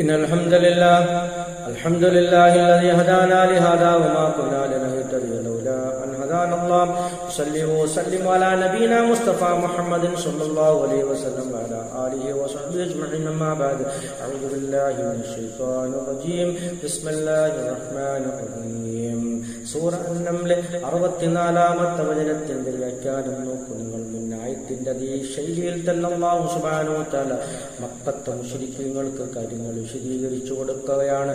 إن الحمد لله الذي هدانا لهذا وما كنا لنهتدي لولا أن هدانا الله. صلى وسلم على نبينا مصطفى محمد صلى الله عليه وسلم وعلى آله وصحبه أجمعين. أما بعد أعوذ بالله من الشيطان الرجيم. بسم الله الرحمن الرحيم. സൂറ അൻ-നംൽ 64-ാമത്തെ വചനത്തിന്റെ വ്യാഖ്യാനം നോക്കൂ നിങ്ങൾ. മുന്നായത്തിന്റെ അതേ ശൈലിയിൽ തന്നെ അല്ലാഹു സുബ്ഹാനഹു വ തആല മക്കത്തെ മുശ്രിക്കീങ്ങൾക്ക് കാര്യങ്ങൾ വിശദീകരിച്ചു കൊടുക്കുകയാണ്.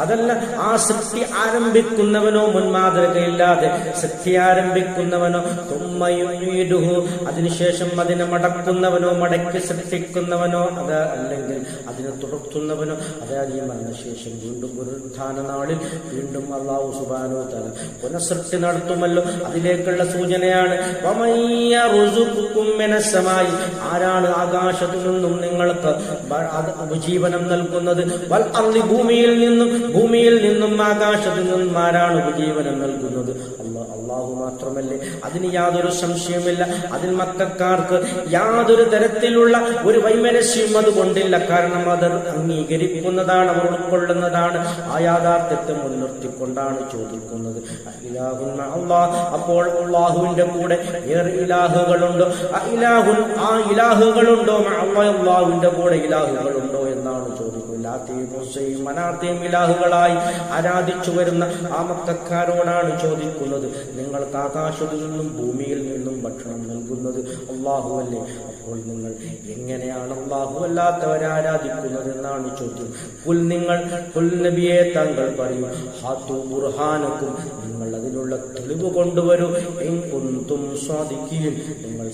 അതല്ല, ആ സൃഷ്ടി ആരംഭിക്കുന്നവനോ മുൻമാതൃകയില്ലാതെ സൃഷ്ടി ആരംഭിക്കുന്നവനോ അതിനുശേഷം അതിനെ മടക്കുന്നവനോ മടക്കി സൃഷ്ടിക്കുന്നവനോ അത് അല്ലെങ്കിൽ അതിനെ തുടർത്തുന്നവനോ അതായത് ഈ മരണശേഷം വീണ്ടും പുനരുത്ഥാന നാളിൽ വീണ്ടും അല്ലാഹു സുബ്ഹാനഹു വ തആല പുനഃസൃഷ്ടി നടത്തുമല്ലോ, അതിലേക്കുള്ള സൂചനയാണ്. ആരാണ് ആകാശത്തു നിന്നും നിങ്ങൾക്ക് ഉപജീവനം നൽകുന്നത്? ഭൂമിയിൽ നിന്നും ആകാശത്തു നിന്നും ആരാണ് ഉപജീവനം നൽകുന്നത്? അല്ലാഹു മാത്രമല്ലേ? അതിന് യാതൊരു സംശയമില്ല. അതിൽ മക്കക്കാർക്ക് യാതൊരു തരത്തിലുള്ള ഒരു വൈമനസ്യം അതുകൊണ്ടില്ല. കാരണം അത് അംഗീകരിക്കുന്നതാണ്, അവർ ഉൾക്കൊള്ളുന്നതാണ്. ആ യാഥാർത്ഥ്യത്തെ മുൻനിർത്തിക്കൊണ്ടാണ് ചോദിക്കുന്നത്. അപ്പോൾ അല്ലാഹുവിന്റെ കൂടെ വേറെ ഇലാഹുകളുണ്ടോ? ആ ഇലാഹുകളുണ്ടോ? അല്ലാഹുവിന്റെ കൂടെ ഇലാഹുകളുണ്ടോ എന്നാണ് ചോദിക്കുന്നത്. മനാത്തെയും ഇലാഹുകളായി ആരാധിച്ചു വരുന്ന ആ മക്കക്കാരോടാണ് ചോദിക്കുന്നത്. നിങ്ങൾക്ക് ആകാശത്തു നിന്നും ഭൂമിയിൽ നിന്നും ഭക്ഷണം നൽകുന്നത് അല്ലാഹുവല്ലേ? അപ്പോൾ നിങ്ങൾ എങ്ങനെയാണ് അല്ലാഹു അല്ലാത്തവരെ ആരാധിക്കുന്നത് എന്നാണ് ചോദ്യം. നബിയെ താങ്കൾ പറയും, ഹാതു ബുർഹാനക്കും, നിങ്ങൾ അതിനുള്ള തെളിവ് കൊണ്ടുവരൂ. നിങ്ങൾ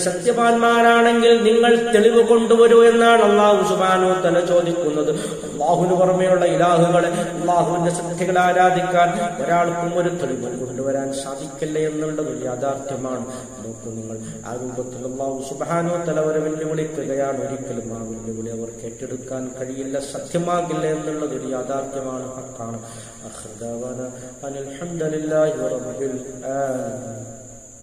സത്യവാന്മാരാണെങ്കിൽ നിങ്ങൾ തെളിവ് കൊണ്ടുവരൂ എന്നാണ് അല്ലാഹു സുബ്ഹാനഹു വ തആല ചോദിക്കുന്നത്. അല്ലാഹുവിന് പുറമെയുള്ള ഇലാഹുകളെ, അല്ലാഹുവിന്റെ സൃഷ്ടികളെ ആരാധിക്കാൻ ഒരാൾക്കും ഒരു തെളിവ് കൊണ്ടുവരാൻ സാധിക്കില്ല എന്നുള്ളത് ഒരു യാഥാർത്ഥ്യമാണ്. നോക്കൂ നിങ്ങൾ, ആ രൂപത്തിൽ അല്ലാഹു സുബ്ഹാനഹു വ തആല അവരെ വെല്ലുവിളിക്കുകയാണ്. ഒരിക്കലും ആ വെല്ലുവിളി അവർക്ക് ഏറ്റെടുക്കാൻ കഴിയില്ല, സത്യമാകില്ല എന്നുള്ളത് ഒരു യാഥാർത്ഥ്യമാണ്, ഹക്കാണ്. അൽഹംദുലില്ലാഹി റബ്ബിൽ ആലമീൻ.